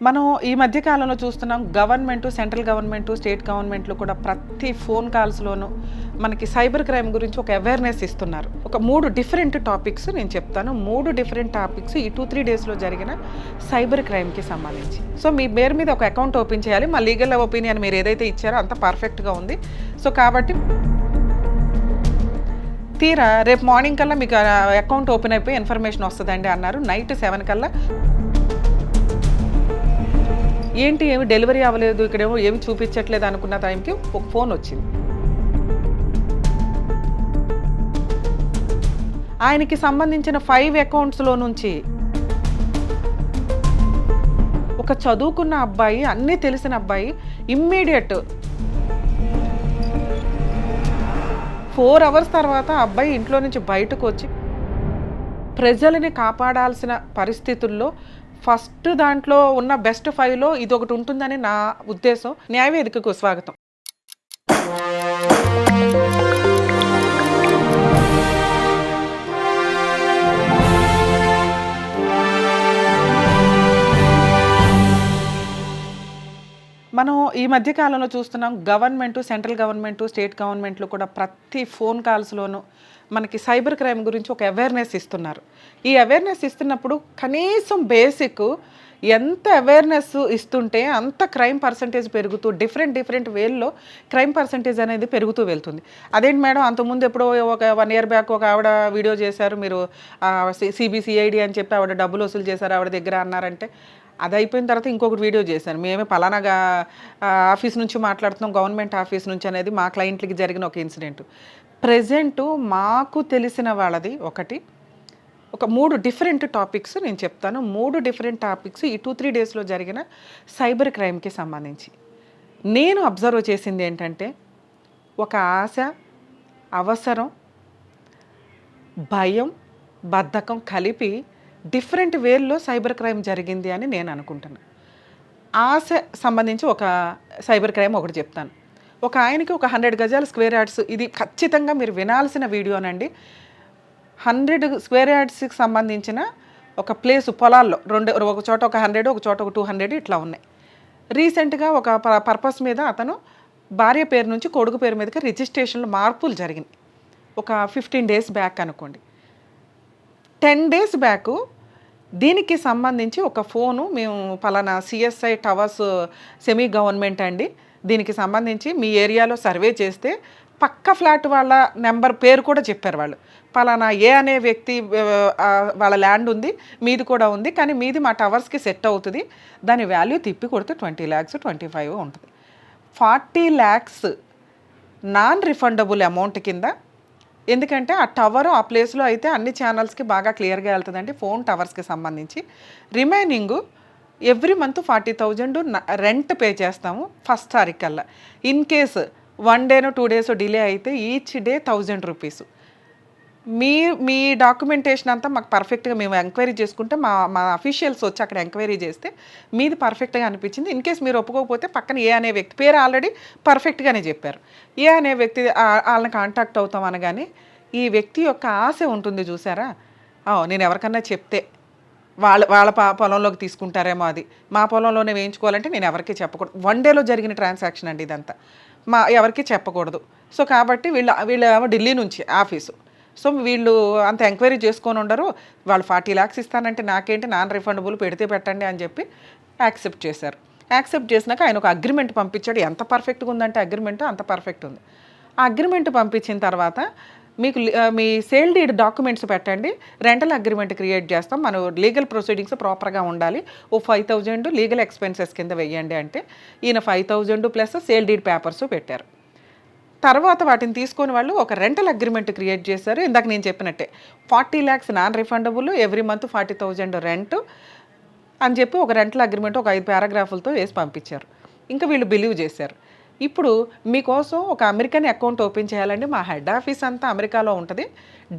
మనం ఈ మధ్య కాలంలో చూస్తున్నాం గవర్నమెంట్, సెంట్రల్ గవర్నమెంట్, స్టేట్ గవర్నమెంట్లు కూడా ప్రతి ఫోన్ కాల్స్‌లోనూ మనకి సైబర్ క్రైమ్ గురించి ఒక అవేర్‌నెస్ ఇస్తున్నారు. ఒక 3 డిఫరెంట్ టాపిక్స్ నేను చెప్తాను. 3 డిఫరెంట్ టాపిక్స్ ఈ 2, 3 డేస్‌లో జరిగిన సైబర్ క్రైమ్‌కి సంబంధించి. సో, మీ పేరు మీద ఒక అకౌంట్ ఓపెన్ చేయాలి. మా లీగల్ ఒపీనియన్ మీరు ఏదైతే ఇచ్చారో అంతా పర్ఫెక్ట్‌గా ఉంది. సో, కాబట్టి తీరా రేపు మార్నింగ్ కల్లా మీకు అకౌంట్ ఓపెన్ అయిపోయి ఇన్ఫర్మేషన్ వస్తదండి అన్నారు. నైట్ 7 కల్లా ఏంటి ఏమి డెలివరీ అవ్వలేదు, ఇక్కడేమో ఏమి చూపించట్లేదు అనుకున్న టైంకి ఒక ఫోన్ వచ్చింది. ఆయనకి సంబంధించిన 5 అకౌంట్స్‌లో నుంచి ఒక చదువుకున్న అబ్బాయి, అన్నీ తెలిసిన అబ్బాయి ఇమ్మీడియేట్ 4 అవర్స్ తర్వాత ఆ అబ్బాయి ఇంట్లో నుంచి బయటకు వచ్చి ప్రజలని కాపాడాల్సిన పరిస్థితుల్లో ఫస్ట్ దాంట్లో ఉన్న బెస్ట్ 5లో ఇదొకటి ఉంటుందని నా ఉద్దేశం. న్యాయవేదికకు స్వాగతం. మనం ఈ మధ్య కాలంలో చూస్తున్నాం గవర్నమెంట్, సెంట్రల్ గవర్నమెంట్, స్టేట్ గవర్నమెంట్లు కూడా ప్రతి ఫోన్ కాల్స్‌లోనూ మనకి సైబర్ క్రైమ్ గురించి ఒక అవేర్‌నెస్ ఇస్తున్నారు. ఈ అవేర్‌నెస్ ఇస్తున్నప్పుడు కనీసం బేసిక్ ఎంత అవేర్‌నెస్ ఇస్తుంటే అంత క్రైమ్ పర్సెంటేజ్ పెరుగుతూ డిఫరెంట్ వేల్లో క్రైమ్ పర్సెంటేజ్ అనేది పెరుగుతూ వెళ్తుంది. అదేంటి మేడం అంతకుముందు ఎప్పుడో ఒక 1 ఇయర్ బ్యాక్ ఒక ఆవిడ వీడియో చేశారు, మీరు సిబిసిఐడి అని చెప్పి ఆవిడ డబ్బులు వసూలు చేశారు ఆవిడ దగ్గర అన్నారంటే, అది అయిపోయిన తర్వాత ఇంకొకటి వీడియో చేశాను. మేమే పలానాగా ఆఫీస్ నుంచి మాట్లాడుతున్నాం, గవర్నమెంట్ ఆఫీస్ నుంచి అనేది మా క్లయింట్లకి జరిగిన ఒక ఇన్సిడెంట్. ప్రెజెంటు మాకు తెలిసిన వాళ్ళది ఒక 3 డిఫరెంట్ టాపిక్స్ నేను చెప్తాను. 3 డిఫరెంట్ టాపిక్స్ ఈ 2, 3 డేస్‌లో జరిగిన సైబర్ క్రైమ్‌కి సంబంధించి. నేను అబ్జర్వ్ చేసింది ఏంటంటే, ఒక ఆశ, అవసరం, భయం, బద్ధకం కలిపి డిఫరెంట్ వేల్లో సైబర్ క్రైమ్ జరిగింది అని నేను అనుకుంటున్నాను. ఆశ సంబంధించి ఒక సైబర్ క్రైమ్ ఒకటి చెప్తాను. ఒక ఆయనకి ఒక 100 గజాల స్క్వేర్ యార్డ్స్, ఇది ఖచ్చితంగా మీరు వినాల్సిన వీడియోనండి. 100 స్క్వేర్ యార్డ్స్‌కి సంబంధించిన ఒక ప్లేసు పొలాల్లో ఒక చోట ఒక 100, ఒక చోట ఒక 200 ఇట్లా ఉన్నాయి. రీసెంట్‌గా ఒక పర్పస్ మీద అతను భార్య పేరు నుంచి కొడుకు పేరు మీదకి రిజిస్ట్రేషన్‌లో మార్పులు జరిగినాయి. ఒక 15 డేస్ బ్యాక్ అనుకోండి. 10 డేస్ బ్యాకు దీనికి సంబంధించి ఒక ఫోను మేము పలానా సిఎస్ఐ టవర్స్ సెమీ గవర్నమెంట్ అండి, దీనికి సంబంధించి మీ ఏరియాలో సర్వే చేస్తే పక్క ఫ్లాట్ వాళ్ళ నెంబర్ పేరు కూడా చెప్పారు వాళ్ళు. పలానా ఏ అనే వ్యక్తి వాళ్ళ ల్యాండ్ ఉంది, మీది కూడా ఉంది, కానీ మీది మా టవర్స్కి సెట్ అవుతుంది, దాని వాల్యూ తిప్పి కొడితే 20 lakhs 25 ఉంటుంది. 40 lakhs నాన్ రిఫండబుల్ అమౌంట్ కింద. ఎందుకంటే ఆ టవరు ఆ ప్లేస్లో అయితే అన్ని ఛానల్స్కి బాగా క్లియర్గా వెళ్తుందండి, ఫోన్ టవర్స్కి సంబంధించి. Remaining every month 40,000 rent pay చేస్తాము ఫస్ట్ తారీఖు కల్లా. ఇన్ కేసు 1 డేనో 2 డేసో డిలే అయితే ఈచ్ డే 1000 రూపీస్. మీ డాక్యుమెంటేషన్ అంతా మాకు పర్ఫెక్ట్గా మేము ఎంక్వైరీ చేసుకుంటే మా అఫీషియల్స్ వచ్చి అక్కడ ఎంక్వైరీ చేస్తే మీది పర్ఫెక్ట్గా అనిపించింది. ఇన్ కేస్ మీరు ఒప్పుకోకపోతే పక్కన ఏ అనే వ్యక్తి పేరు ఆల్రెడీ పర్ఫెక్ట్గానే చెప్పారు. ఏ అనే వ్యక్తి వాళ్ళని కాంటాక్ట్ అవుతాం అనగానే ఈ వ్యక్తి యొక్క ఆశ ఉంటుంది చూసారా, నేను ఎవరికన్నా చెప్తే వాళ్ళ వాళ్ళ పొలంలోకి తీసుకుంటారేమో, అది మా పొలంలోనే వేయించుకోవాలంటే నేను ఎవరికి చెప్పకూడదు. 1 డేలో జరిగిన ట్రాన్సాక్షన్ అండి ఇదంతా. ఎవరికి చెప్పకూడదు. సో కాబట్టి వీళ్ళేమో ఢిల్లీ నుంచి ఆఫీసు. సో వీళ్ళు అంత ఎంక్వైరీ చేసుకొని ఉండరు. వాళ్ళు 40 lakhs ఇస్తానంటే నాకేంటి, నాన్ రిఫండబుల్ పెడితే పెట్టండి అని చెప్పి యాక్సెప్ట్ చేశారు. యాక్సెప్ట్ చేసినాక ఆయన ఒక అగ్రిమెంట్ పంపించాడు. ఎంత పర్ఫెక్ట్గా ఉందంటే అగ్రిమెంట్ అంత పర్ఫెక్ట్ ఉంది. ఆ అగ్రిమెంట్ పంపించిన తర్వాత మీకు మీ సేల్ డీడ్ డాక్యుమెంట్స్ పెట్టండి, రెంటల్ అగ్రిమెంట్ క్రియేట్ చేస్తాం, మన లీగల్ ప్రొసీడింగ్స్ ప్రాపర్గా ఉండాలి, ఓ 5,000 లీగల్ ఎక్స్పెన్సెస్ కింద వెయ్యండి అంటే ఈయన 5,000 ప్లస్ సేల్ డీడ్ పేపర్స్ పెట్టారు. తర్వాత వాటిని తీసుకొని వాళ్ళు ఒక రెంటల్ అగ్రిమెంట్ క్రియేట్ చేశారు. ఇందాక నేను చెప్పినట్టే 40 lakhs non refundable, every month 40,000 rent అని చెప్పి ఒక రెంటల్ అగ్రిమెంట్ ఒక 5 పారాగ్రాఫులతో వేసి పంపించారు. ఇంకా వీళ్ళు బిలీవ్ చేశారు. ఇప్పుడు మీకోసం ఒక అమెరికన్ అకౌంట్ ఓపెన్ చేయాలండి, మా హెడ్ ఆఫీస్ అంతా అమెరికాలో ఉంటుంది,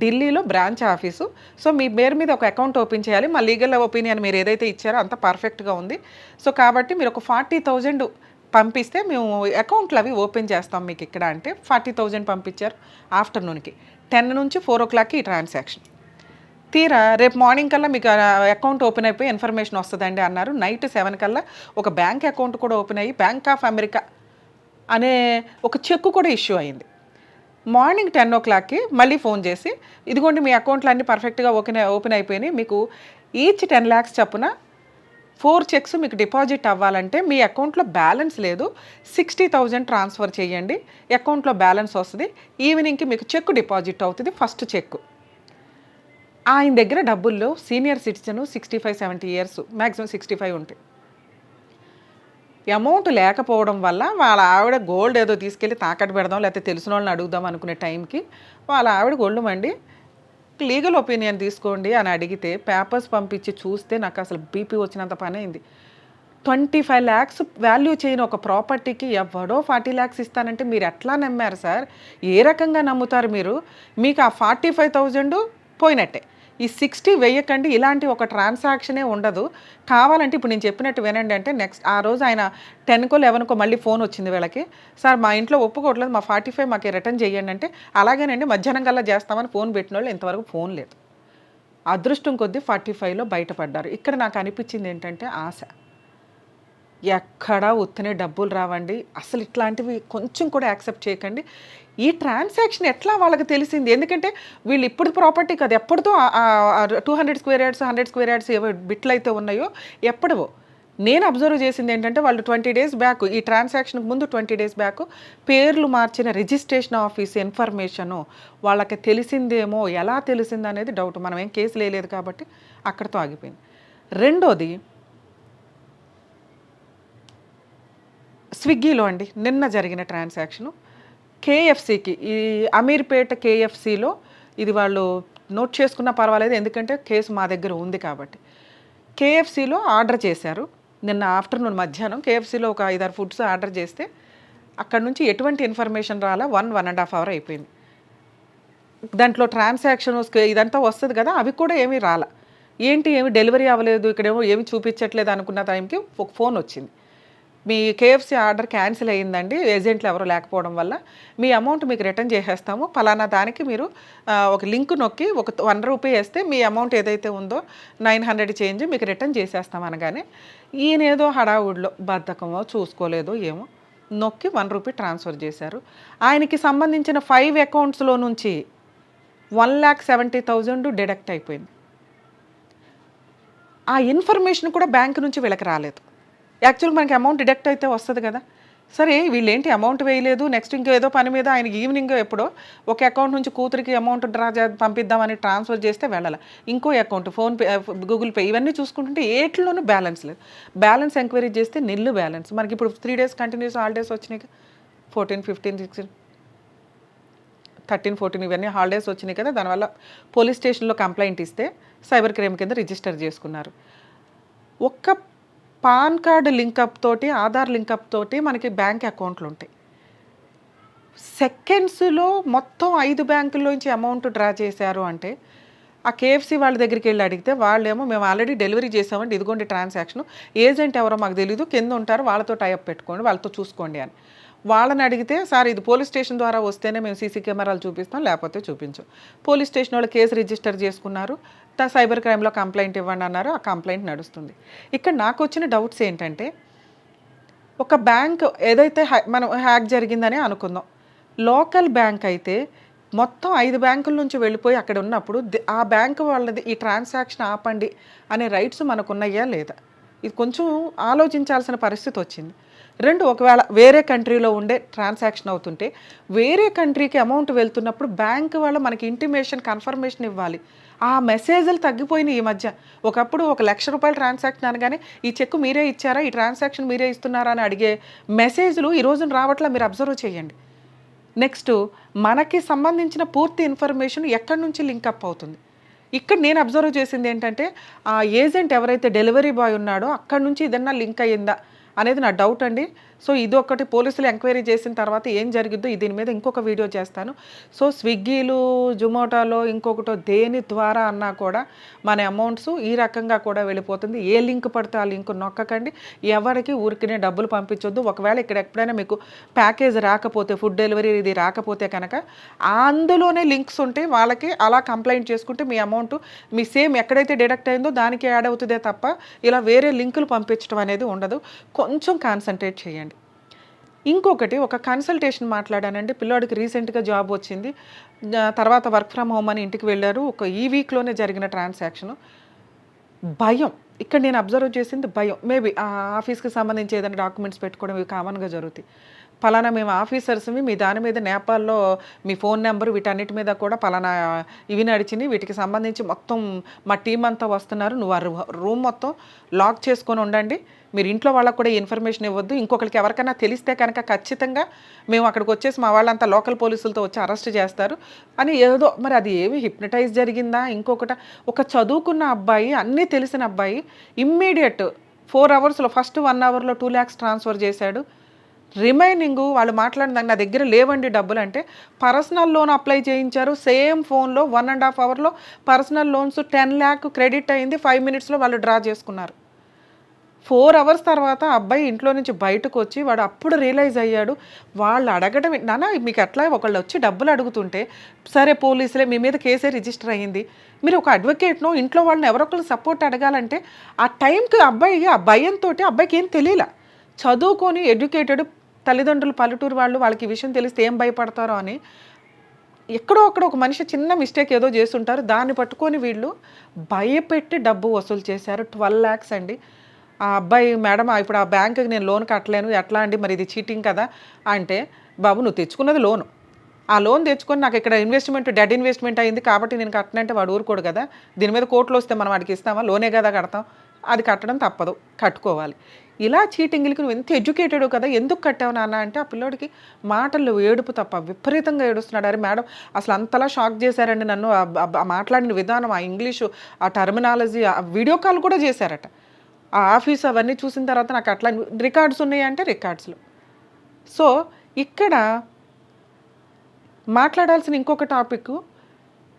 ఢిల్లీలో బ్రాంచ్ ఆఫీసు. సో మీ పేరు మీద ఒక అకౌంట్ ఓపెన్ చేయాలి, మా లీగల్ ఒపీనియన్ మీరు ఏదైతే ఇచ్చారో అంత పర్ఫెక్ట్గా ఉంది. సో కాబట్టి మీరు ఒక 40,000 పంపిస్తే మేము అకౌంట్లు అవి ఓపెన్ చేస్తాం మీకు ఇక్కడ అంటే 40,000 పంపించారు. ఆఫ్టర్నూన్కి 10 నుంచి 4 o'clockకి ఈ ట్రాన్సాక్షన్. తీరా రేపు మార్నింగ్ కల్లా మీకు అకౌంట్ ఓపెన్ అయిపోయి ఇన్ఫర్మేషన్ వస్తుందండి అన్నారు. నైట్ 7 కల్లా ఒక బ్యాంక్ అకౌంట్ కూడా ఓపెన్ అయ్యి బ్యాంక్ ఆఫ్ అమెరికా అనే ఒక చెక్ కూడా ఇష్యూ అయింది. మార్నింగ్ 10:00కి మళ్ళీ ఫోన్ చేసి, ఇదిగోండి మీ అకౌంట్లు అన్నీ పర్ఫెక్ట్గా ఓపెన్ అయిపోయినాయి. మీకు ఈచ్ 10 lakhs చొప్పున 4 చెక్స్ మీకు డిపాజిట్ అవ్వాలంటే మీ అకౌంట్లో బ్యాలెన్స్ లేదు, 60,000 ట్రాన్స్ఫర్ చేయండి, అకౌంట్లో బ్యాలెన్స్ వస్తుంది, ఈవినింగ్కి మీకు చెక్ డిపాజిట్ అవుతుంది, ఫస్ట్ చెక్. ఆయన దగ్గర డబ్బుల్లో సీనియర్ సిటిజను 65-70 years, మ్యాక్సిమం 65 ఉంటాయి. అమౌంట్ లేకపోవడం వల్ల వాళ్ళ ఆవిడ గోల్డ్ ఏదో తీసుకెళ్ళి తాకట్టు పెడదాం, లేకపోతే తెలిసిన వాళ్ళని అడుగుదాం అనుకునే టైంకి వాళ్ళ ఆవిడ గొళ్ళు మండి లీగల్ ఒపీనియన్ తీసుకోండి అని అడిగితే పేపర్స్ పంపించి చూస్తే నాకు అసలు బీపీ వచ్చినంత పని అయింది. 25 lakhs వాల్యూ చేయని ఒక ప్రాపర్టీకి ఎవడో 40 lakhs ఇస్తానంటే మీరు ఎట్లా నమ్మారు సార్? ఏ రకంగా నమ్ముతారు మీరు? మీకు ఆ 45,000 పోయినట్టే. ఈ 60 వేయకండి, ఇలాంటి ఒక ట్రాన్సాక్షనే ఉండదు. కావాలంటే ఇప్పుడు నేను చెప్పినట్టు వినండి అంటే నెక్స్ట్ ఆ రోజు ఆయన 10కో 11కో మళ్ళీ ఫోన్ వచ్చింది వీళ్ళకి. సార్ మా ఇంట్లో ఒప్పుకోవట్లేదు, మా 45 మాకు రిటర్న్ చేయండి అంటే, అలాగేనండి మధ్యాహ్నం కల్లా చేస్తామని ఫోన్ పెట్టిన వాళ్ళు ఇంతవరకు ఫోన్ లేదు. అదృష్టం కొద్దీ 45లో బయటపడ్డారు. ఇక్కడ నాకు అనిపించింది ఏంటంటే ఆశ. ఎక్కడా ఉత్తనే డబ్బులు రావండి, అసలు ఇట్లాంటివి కొంచెం కూడా యాక్సెప్ట్ చేయకండి. ఈ ట్రాన్సాక్షన్ ఎట్లా వాళ్ళకి తెలిసింది? ఎందుకంటే వీళ్ళు ఇప్పుడు ప్రాపర్టీ కాదు, ఎప్పటితో 200 square yards 100 square yards ఏవో బిట్లు అయితే ఉన్నాయో ఎప్పటివో. నేను అబ్జర్వ్ చేసింది ఏంటంటే వాళ్ళు 20 days బ్యాక్, ఈ ట్రాన్సాక్షన్కి ముందు 20 days బ్యాక్ పేర్లు మార్చిన రిజిస్ట్రేషన్ ఆఫీస్ ఇన్ఫర్మేషను వాళ్ళకి తెలిసిందేమో. ఎలా తెలిసింది అనేది డౌట్. మనం ఏం కేసులు వేయలేదు కాబట్టి అక్కడితో ఆగిపోయింది. రెండోది స్విగ్గీలో అండి నిన్న జరిగిన ట్రాన్సాక్షను కేఎఫ్సీకి, ఈ అమీర్పేట కేఎఫ్సీలో ఇది వాళ్ళు నోట్ చేసుకున్నా పర్వాలేదు, ఎందుకంటే కేసు మా దగ్గర ఉంది కాబట్టి. కేఎఫ్సీలో ఆర్డర్ చేశారు నిన్న ఆఫ్టర్నూన్ మధ్యాహ్నం. కేఎఫ్సీలో ఒక 5-6 ఫుడ్స్ ఆర్డర్ చేస్తే అక్కడ నుంచి ఎటువంటి ఇన్ఫర్మేషన్ రాలా. 1.5 hour అయిపోయింది. దాంట్లో ట్రాన్సాక్షన్ ఇదంతా వస్తుంది కదా, అవి కూడా ఏమీ రాలా. ఏంటి ఏమి డెలివరీ అవ్వలేదు, ఇక్కడేమో ఏమి చూపించట్లేదు అనుకున్న టైంకి ఒక ఫోన్ వచ్చింది. మీ కేఎఫ్సీ ఆర్డర్ క్యాన్సిల్ అయ్యిందండి, ఏజెంట్లు ఎవరు లేకపోవడం వల్ల, మీ అమౌంట్ మీకు రిటర్న్ చేసేస్తాము, పలానా దానికి మీరు ఒక లింక్ నొక్కి ఒక 1 రూపీ వేస్తే మీ అమౌంట్ ఏదైతే ఉందో 900 చేంజ్ మీకు రిటర్న్ చేసేస్తాం అనగానే ఈయన ఏదో హడావుడిలో బద్ధకమో చూసుకోలేదో ఏమో నొక్కి 1 రూపీ ట్రాన్స్ఫర్ చేశారు. ఆయనకి సంబంధించిన 5 accountsలో నుంచి 1,70,000 డిడక్ట్ అయిపోయింది. ఆ ఇన్ఫర్మేషన్ కూడా బ్యాంక్ నుంచి వీళ్ళకి రాలేదు. యాక్చువల్గా మనకి అమౌంట్ డిడక్ట్ అయితే వస్తుంది కదా. సరే వీళ్ళేంటి అమౌంట్ వేయలేదు, నెక్స్ట్ ఇంకో ఏదో పని మీద ఆయనకి ఈవినింగ్ ఎప్పుడో ఒక అకౌంట్ నుంచి కూతురికి అమౌంట్ పంపిద్దామని ట్రాన్స్ఫర్ చేస్తే వెళ్ళాలి, ఇంకో అకౌంట్ ఫోన్పే గూగుల్ పే ఇవన్నీ చూసుకుంటుంటే ఏట్లోనూ బ్యాలెన్స్ లేదు. బ్యాలెన్స్ ఎంక్వైరీ చేస్తే నిల్లు బ్యాలెన్స్. మనకి ఇప్పుడు 3 days కంటిన్యూస్ హాలిడేస్ వచ్చినాయి, 14, 15, 16, 13, 14 ఇవన్నీ హాలిడేస్ వచ్చినాయి కదా. దానివల్ల పోలీస్ స్టేషన్లో కంప్లైంట్ ఇస్తే సైబర్ క్రైమ్ కింద రిజిస్టర్ చేసుకున్నారు. ఒక్క పాన్ కార్డు లింకప్ తోటి, ఆధార్ లింకప్ తోటి మనకి బ్యాంక్ అకౌంట్లు ఉంటాయి. సెకండ్స్లో మొత్తం 5 బ్యాంకుల్లోంచి అమౌంట్ డ్రా చేశారు అంటే ఆ కేఎఫ్సీ వాళ్ళ దగ్గరికి వెళ్ళి అడిగితే వాళ్ళేమో మేము ఆల్రెడీ డెలివరీ చేసామండి, ఇదిగోండి ట్రాన్సాక్షన్, ఏజెంట్ ఎవరో మాకు తెలీదు, కింద ఉంటారు వాళ్ళతో టైఅప్ పెట్టుకోండి, వాళ్ళతో చూసుకోండి అని. వాళ్ళని అడిగితే సార్ ఇది పోలీస్ స్టేషన్ ద్వారా వస్తేనే మేము సీసీ కెమెరాలు చూపిస్తాం, లేకపోతే చూపించం. పోలీస్ స్టేషన్ వాళ్ళు కేసు రిజిస్టర్ చేసుకున్నారు, సైబర్ క్రైమ్లో కంప్లైంట్ ఇవ్వండి అన్నారు, ఆ కంప్లైంట్ నడుస్తుంది. ఇక్కడ నాకు వచ్చిన డౌట్స్ ఏంటంటే, ఒక బ్యాంక్ ఏదైతే మనం హ్యాక్ జరిగిందని అనుకుందాం, లోకల్ బ్యాంక్ అయితే మొత్తం 5 బ్యాంకుల నుంచి వెళ్ళిపోయి అక్కడ ఉన్నప్పుడు ఆ బ్యాంకు వాళ్ళది ఈ ట్రాన్సాక్షన్ ఆపండి అనే రైట్స్ మనకు ఉన్నాయా లేదా? ఇది కొంచెం ఆలోచించాల్సిన పరిస్థితి వచ్చింది. 2, ఒకవేళ వేరే కంట్రీలో ఉండే ట్రాన్సాక్షన్ అవుతుంటే వేరే కంట్రీకి అమౌంట్ వెళ్తున్నప్పుడు బ్యాంక్ వాళ్ళు మనకి ఇంటిమేషన్ కన్ఫర్మేషన్ ఇవ్వాలి. ఆ మెసేజ్లు తగ్గిపోయినాయి ఈ మధ్య. ఒకప్పుడు 1,00,000 రూపాయల ట్రాన్సాక్షన్ అనగానే ఈ చెక్ మీరే ఇచ్చారా, ఈ ట్రాన్సాక్షన్ మీరే ఇస్తున్నారా అని అడిగే మెసేజ్లు ఈ రోజున రావట్లా, మీరు అబ్జర్వ్ చేయండి. నెక్స్ట్ మనకి సంబంధించిన పూర్తి ఇన్ఫర్మేషన్ ఎక్కడి నుంచి లింకప్ అవుతుంది. ఇక్కడ నేను అబ్జర్వ్ చేసింది ఏంటంటే, ఆ ఏజెంట్ ఎవరైతే డెలివరీ బాయ్ ఉన్నాడో అక్కడి నుంచి ఏదన్నా లింక్ అయ్యిందా అనేది నా డౌట్ అండి. సో ఇదొకటి పోలీసులు ఎంక్వైరీ చేసిన తర్వాత ఏం జరిగిద్దో దీని మీద ఇంకొక వీడియో చేస్తాను. సో స్విగ్గీలు, జొమాటోలో ఇంకొకటో దేని ద్వారా అన్నా కూడా మన అమౌంట్స్ ఈ రకంగా కూడా వెళ్ళిపోతుంది. ఏ లింక్ పడితే ఆ లింక్ నొక్కకండి. ఎవరికి ఊరికనే డబ్బులు పంపించొద్దు. ఒకవేళ ఇక్కడ ఎప్పుడైనా మీకు ప్యాకేజ్ రాకపోతే, ఫుడ్ డెలివరీ ఇది రాకపోతే కనుక అందులోనే లింక్స్ ఉంటే వాళ్ళకి అలా కంప్లైంట్ చేసుకుంటే మీ అమౌంట్ మీ సేమ్ ఎక్కడైతే డిడక్ట్ అయిందో దానికి యాడ్ అవుతుందే తప్ప ఇలా వేరే లింకులు పంపించడం అనేది ఉండదు. కొంచెం కాన్సన్ట్రేట్ చేయండి. ఇంకొకటి ఒక కన్సల్టేషన్ మాట్లాడానండి. పిల్లోడికి రీసెంట్గా జాబ్ వచ్చింది. తర్వాత వర్క్ ఫ్రమ్ హోమ్ అని ఇంటికి వెళ్ళారు. ఈ వీక్లోనే జరిగిన ట్రాన్సాక్షను. భయం ఇక్కడ నేను అబ్జర్వ్ చేసింది భయం. మేబీ ఆ ఆఫీస్కి సంబంధించి ఏదైనా డాక్యుమెంట్స్ పెట్టుకోవడం ఇవి కామన్గా జరుగుతాయి. పలానా మేము ఆఫీసర్స్మి, మీ దాని మీద నేపాల్లో మీ ఫోన్ నెంబర్ వీటన్నిటి మీద కూడా పలానా ఇవి నడిచినాయి, వీటికి సంబంధించి మొత్తం మా టీం అంతా వస్తున్నారు, నువ్వు ఆ రూమ్ మొత్తం లాక్ చేసుకొని ఉండండి, మీరు ఇంట్లో వాళ్ళకు కూడా ఇన్ఫర్మేషన్ ఇవ్వద్దు, ఇంకొకరికి ఎవరికైనా తెలిస్తే కనుక ఖచ్చితంగా మేము అక్కడికి వచ్చేసి మా వాళ్ళంతా లోకల్ పోలీసులతో వచ్చి అరెస్ట్ చేస్తారు అని ఏదో. మరి అది ఏమి హిప్నటైజ్ జరిగిందా ఇంకొకట? ఒక చదువుకున్న అబ్బాయి, అన్నీ తెలిసిన అబ్బాయి ఇమ్మీడియట్ 4 అవర్స్లో ఫస్ట్ 1 అవర్లో 2 lakhs ట్రాన్స్ఫర్ చేశాడు. రిమైనింగ్ వాళ్ళు మాట్లాడిన నా దగ్గర లేవండి డబ్బులు అంటే పర్సనల్ లోన్ అప్లై చేయించారు. సేమ్ ఫోన్లో 1.5 అవర్లో పర్సనల్ లోన్స్ 10 lakh క్రెడిట్ అయింది. 5 minutesలో వాళ్ళు డ్రా చేసుకున్నారు. 4 అవర్స్ తర్వాత అబ్బాయి ఇంట్లో నుంచి బయటకు వచ్చి వాడు అప్పుడు రియలైజ్ అయ్యాడు. వాళ్ళు అడగడం, నాన్న మీకు అట్లా ఒకళ్ళు వచ్చి డబ్బులు అడుగుతుంటే సరే పోలీసులే మీ మీద కేసే రిజిస్టర్ అయ్యింది, మీరు ఒక అడ్వకేట్నో ఇంట్లో వాళ్ళని ఎవరొకరు సపోర్ట్ అడగాలంటే ఆ టైంకి అబ్బాయి ఆ భయంతో అబ్బాయికి ఏం తెలియలా. చదువుకొని ఎడ్యుకేటెడ్ తల్లిదండ్రులు పల్లెటూరు వాళ్ళకి ఈ విషయం తెలిస్తే ఏం భయపడతారో అని ఎక్కడో అక్కడ ఒక మనిషి చిన్న మిస్టేక్ ఏదో చేస్తుంటారు, దాన్ని పట్టుకొని వీళ్ళు భయపెట్టి డబ్బు వసూలు చేశారు. 12 lakhs అండి. ఆ అబ్బాయి మేడం ఇప్పుడు ఆ బ్యాంకుకి నేను లోన్ కట్టలేను, ఎట్లా అండి, మరి ఇది చీటింగ్ కదా అంటే, బాబు నువ్వు తెచ్చుకున్నది లోను, ఆ లోన్ తెచ్చుకొని నాకు ఇక్కడ ఇన్వెస్ట్మెంట్ డెడ్ ఇన్వెస్ట్మెంట్ అయింది కాబట్టి నేను కట్టనంటే వాడు ఊరుకోడు కదా. దీని మీద కోర్టులో వస్తే మనం వాడికి ఇస్తామా? లోనే కదా కడతాం, అది కట్టడం తప్పదు, కట్టుకోవాలి. ఇలా చీటింగ్లకి నువ్వు ఎంత ఎడ్యుకేటెడ్ కదా, ఎందుకు కట్టావు నాన్న అంటే ఆ పిల్లోడికి మాటల్లో ఏడుపు తప్ప విపరీతంగా ఏడుస్తున్నాడు. అరే మేడం అసలు అంతలా షాక్ చేశారండి నన్ను, మాట్లాడిన విధానం, ఆ ఇంగ్లీషు, ఆ టర్మినాలజీ, ఆ వీడియో కాల్ కూడా చేశారట. ఆ ఆఫీస్ అవన్నీ చూసిన తర్వాత నాకు అట్లా రికార్డ్స్ ఉన్నాయంటే రికార్డ్స్లో. సో ఇక్కడ మాట్లాడాల్సిన ఇంకొక టాపిక్,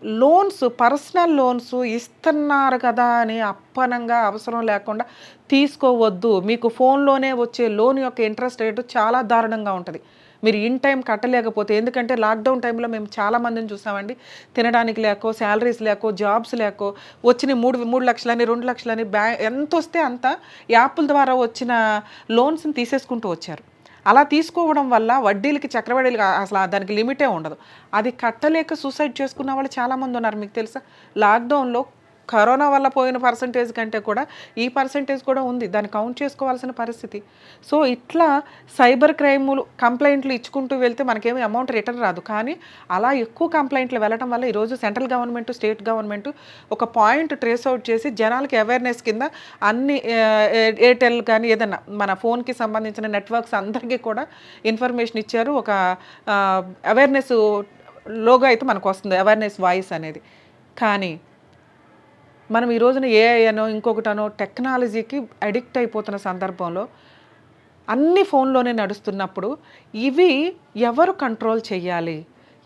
లోన్స్, పర్సనల్ లోన్స్ ఇస్తున్నారు కదా అని అప్పనంగా అవసరం లేకుండా తీసుకోవద్దు. మీకు ఫోన్లోనే వచ్చే లోన్ యొక్క ఇంట్రెస్ట్ రేటు చాలా దారుణంగా ఉంటుంది. మీరు ఇన్ టైం కట్టలేకపోతే, ఎందుకంటే లాక్డౌన్ టైంలో మేము చాలామందిని చూసామండి, తినడానికి లేకో, శాలరీస్ లేకో, జాబ్స్ లేకో వచ్చిన 3 లక్షలని 2 లక్షలని ఎంత వస్తే అంత యాప్ల ద్వారా వచ్చిన లోన్స్ని తీసేసుకుంటూ వచ్చారు. అలా తీసుకోవడం వల్ల వడ్డీలకి, చక్రవడ్డీలకి అసలు దానికి లిమిటే ఉండదు. అది కట్టలేక సూసైడ్ చేసుకున్న వాళ్ళు చాలామంది ఉన్నారు. మీకు తెలుసా, లాక్డౌన్లో కరోనా వల్ల పోయిన పర్సంటేజ్ కంటే కూడా ఈ పర్సంటేజ్ కూడా ఉంది, దాన్ని కౌంట్ చేసుకోవాల్సిన పరిస్థితి. సో ఇట్లా సైబర్ క్రైములు కంప్లైంట్లు ఇచ్చుకుంటూ వెళ్తే మనకేమీ అమౌంట్ రిటర్న్ రాదు. కానీ అలా ఎక్కువ కంప్లైంట్లు వెళ్ళడం వల్ల ఈరోజు సెంట్రల్ గవర్నమెంట్, స్టేట్ గవర్నమెంట్ ఒక పాయింట్ ట్రేస్ అవుట్ చేసి జనాలకి అవేర్నెస్ కింద అన్ని ఎయిర్టెల్ కానీ ఏదన్నా మన ఫోన్కి సంబంధించిన నెట్వర్క్స్ అందరికీ కూడా ఇన్ఫర్మేషన్ ఇచ్చారు. ఒక అవేర్నెస్ లోగో అయితే మనకు వస్తుంది, అవేర్నెస్ వాయిస్ అనేది. కానీ మనం ఈ రోజున ఏఐ అనో ఇంకొకటనో టెక్నాలజీకి అడిక్ట్ అయిపోతున్న సందర్భంలో అన్ని ఫోన్లోనే నడుస్తున్నప్పుడు ఇవి ఎవరు కంట్రోల్ చేయాలి,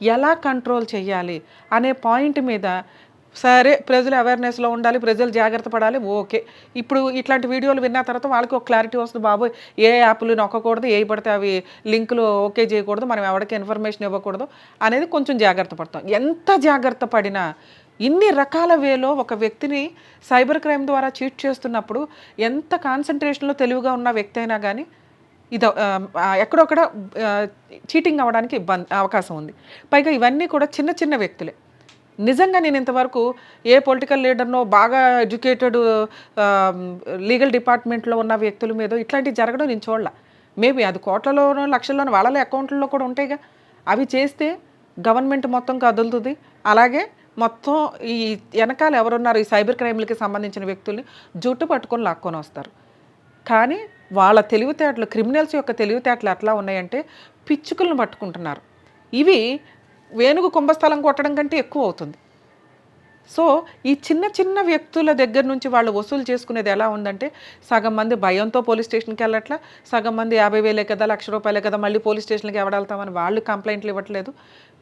ఎలా కంట్రోల్ చేయాలి అనే పాయింట్ మీద సరే ప్రజలు అవేర్నెస్లో ఉండాలి, ప్రజలు జాగ్రత్త పడాలి, ఓకే. ఇప్పుడు ఇట్లాంటి వీడియోలు విన్న తర్వాత వాళ్ళకి ఒక క్లారిటీ వస్తుంది, బాబోయ్ ఏ యాప్లు నొక్కకూడదు, ఏ పడితే అవి లింకులు ఓకే చేయకూడదు, మనం ఎవరికి ఇన్ఫర్మేషన్ ఇవ్వకూడదు అనేది కొంచెం జాగ్రత్త పడతాం. ఎంత జాగ్రత్త పడినా ఇన్ని రకాల వేలో ఒక వ్యక్తిని సైబర్ క్రైమ్ ద్వారా చీట్ చేస్తున్నప్పుడు ఎంత కాన్సన్ట్రేషన్లో తెలివిగా ఉన్న వ్యక్తి అయినా కానీ ఇది ఎక్కడొక్కడ చీటింగ్ అవ్వడానికి అవకాశం ఉంది. పైగా ఇవన్నీ కూడా చిన్న చిన్న వ్యక్తులే. నిజంగా నేను ఇంతవరకు ఏ పొలిటికల్ లీడర్నో, బాగా ఎడ్యుకేటెడ్ లీగల్ డిపార్ట్మెంట్లో ఉన్న వ్యక్తుల మీద ఇట్లాంటివి జరగడం నేను చూడలే. మేబీ అది కోట్లలోనో లక్షల్లోనో వాళ్ళ అకౌంట్లలో కూడా ఉంటాయిగా. అవి చేస్తే గవర్నమెంట్ మొత్తం కదులుతుంది. అలాగే మొత్తం ఈ వెనకాల ఎవరున్నారు ఈ సైబర్ క్రైమ్లకి సంబంధించిన వ్యక్తుల్ని జుట్టు పట్టుకొని లాక్కొని వస్తారు. కానీ వాళ్ళ తెలివితేటలు, క్రిమినల్స్ యొక్క తెలివితేటలు ఎట్లా ఉన్నాయంటే పిచ్చుకలను పట్టుకుంటున్నారు. ఇవి వేణుగు కుంభస్థలం కొట్టడం కంటే ఎక్కువ అవుతుంది. సో, ఈ చిన్న చిన్న వ్యక్తుల దగ్గర నుంచి వాళ్ళు వసూలు చేసుకునేది ఎలా ఉందంటే, సగం మంది భయంతో పోలీస్ స్టేషన్‌కెళ్ళట్లా, సగం మంది 50,000 కదా, రూ. 1,00,000 కదా, మళ్ళీ పోలీస్ స్టేషన్‌కి ఎవడెళ్తామని వాళ్ళు కంప్లెయింట్లు ఇవ్వట్లేదు.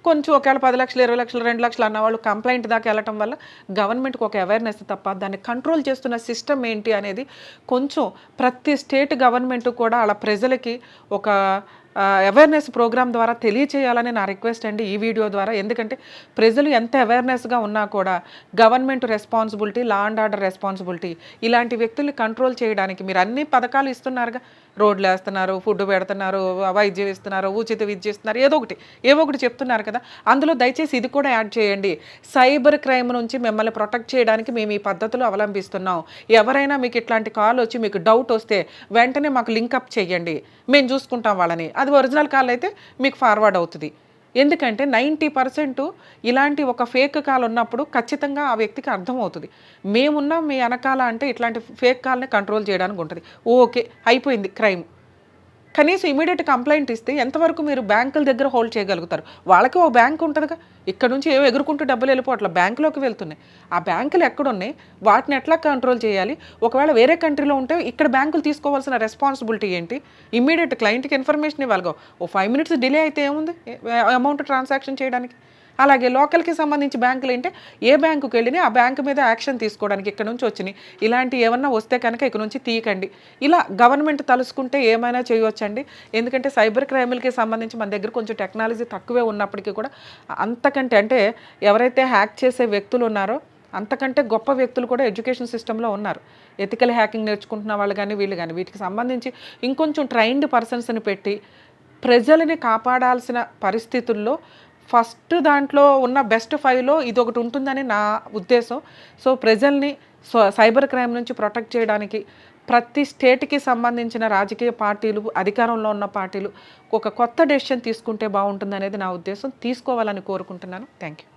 కొంచెం ఒకవేళ 10,00,000, 20,00,000, 2,00,000 అన్నవాళ్ళు కంప్లెయింట్ దాకా ఎళ్ళటం వల్ల గవర్నమెంట్‌కి ఒక అవేర్‌నెస్ తప్ప దాన్ని కంట్రోల్ చేస్తున్న సిస్టమ్ ఏంటి అనేది కొంచెం ప్రతి స్టేట్ గవర్నమెంట్ కూడా ఆళ్ళ ప్రజలకి ఒక అవేర్‌నెస్ ప్రోగ్రామ్ ద్వారా తెలియచేయాలని నా రిక్వెస్ట్ అండి ఈ వీడియో ద్వారా. ఎందుకంటే ప్రజలు ఎంత అవేర్‌నెస్‌గా ఉన్నా కూడా government responsibility, law and order responsibility ఇలాంటి వ్యక్తుల్ని కంట్రోల్ చేయడానికి మీరు అన్ని పథకాలు ఇస్తున్నారుగా. రోడ్లేస్తున్నారు, ఫుడ్ పెడుతున్నారు, వైద్యం ఇస్తున్నారు, ఉచిత విద్య ఇస్తున్నారు, ఏవో ఒకటి చెప్తున్నారు కదా. అందులో దయచేసి ఇది కూడా యాడ్ చేయండి. సైబర్ క్రైమ్ నుంచి మిమ్మల్ని ప్రొటెక్ట్ చేయడానికి మేము ఈ పద్ధతులు అవలంబిస్తున్నాం. ఎవరైనా మీకు ఇట్లాంటి కాల్ వచ్చి మీకు డౌట్ వస్తే వెంటనే మాకు లింక్ అప్ చేయండి. మేము చూసుకుంటాం వాళ్ళని. అది ఒరిజినల్ కాల్ అయితే మీకు ఫార్వర్డ్ అవుతది. ఎందుకంటే 90% ఇలాంటి ఒక ఫేక్ కాల్ ఉన్నప్పుడు ఖచ్చితంగా ఆ వ్యక్తికి అర్థమవుతది. మేమున్నాం మీ ఎనకాల అంటే ఇట్లాంటి ఫేక్ కాల్‌ని కంట్రోల్ చేయడానికి ఉంటది. ఓకే. అయిపోయింది క్రైమ్. కనీసం ఇమ్మీడియేట్ కంప్లెయింట్ ఇస్తే ఎంతవరకు మీరు బ్యాంకుల దగ్గర హోల్డ్ చేయగలుగుతారు? వాళ్ళకి ఓ బ్యాంక్ ఉంటదిగా. ఇక్కడ నుంచి ఏవో ఎగురుకుంటూ డబ్బులు వెళ్ళిపోవట్ల బ్యాంకులోకి వెళ్తున్నాయి. ఆ బ్యాంకులు ఎక్కడున్నాయి? వాటిని ఎట్లా కంట్రోల్ చేయాలి? ఒకవేళ వేరే కంట్రీలో ఉంటే ఇక్కడ బ్యాంకులు తీసుకోవాల్సిన రెస్పాన్సిబిలిటీ ఏంటి? ఇమ్మీడియేట్ క్లయింట్‌కి ఇన్ఫర్మేషన్ ఇవ్వాలిగా. ఓ 5 మినిట్స్ డిలే అయితే ఏముంది? అమౌంట్ ట్రాన్సాక్షన్ చేయడానికి. అలాగే లోకల్‌కి సంబంధించి బ్యాంకులేంటే ఏ బ్యాంకుకి వెళ్ళినా ఆ బ్యాంకు మీద యాక్షన్ తీసుకోవడానికి ఇక్కడ నుంచి వచ్చినాయి. ఇలాంటివి ఏమన్నా వస్తే కనుక ఇక నుంచి తీయకండి. ఇలా గవర్నమెంట్ తలుసుకుంటే ఏమైనా చేయొచ్చండి. ఎందుకంటే సైబర్ క్రైమ్‌లకి సంబంధించి మన దగ్గర కొంచెం టెక్నాలజీ తక్కువే ఉన్నప్పటికీ కూడా అంతకంటే అంటే ఎవరైతే హ్యాక్ చేసే వ్యక్తులు ఉన్నారో అంతకంటే గొప్ప వ్యక్తులు కూడా ఎడ్యుకేషన్ సిస్టమ్‌లో ఉన్నారు. ఎథికల్ హ్యాకింగ్ నేర్చుకుంటున్న వాళ్ళు గానీ, వీళ్ళు గానీ వీటికి సంబంధించి ఇంకొంచెం ట్రైన్డ్ పర్సన్స్‌ని పెట్టి ప్రజలని కాపాడాల్సిన పరిస్థితుల్లో ఫస్ట్ దాంట్లో ఉన్న బెస్ట్ 5లో ఇదొకటి ఉంటుందని నా ఉద్దేశం. సో, ప్రజల్ని సైబర్ క్రైమ్ నుంచి ప్రొటెక్ట్ చేయడానికి ప్రతి స్టేట్‌కి సంబంధించిన రాజకీయ పార్టీలు, అధికారంలో ఉన్న పార్టీలు ఒక కొత్త డెసిషన్ తీసుకుంటే బావుంటుందనేది నా ఉద్దేశం. తీసుకోవాలని కోరుకుంటున్నాను. Thank you.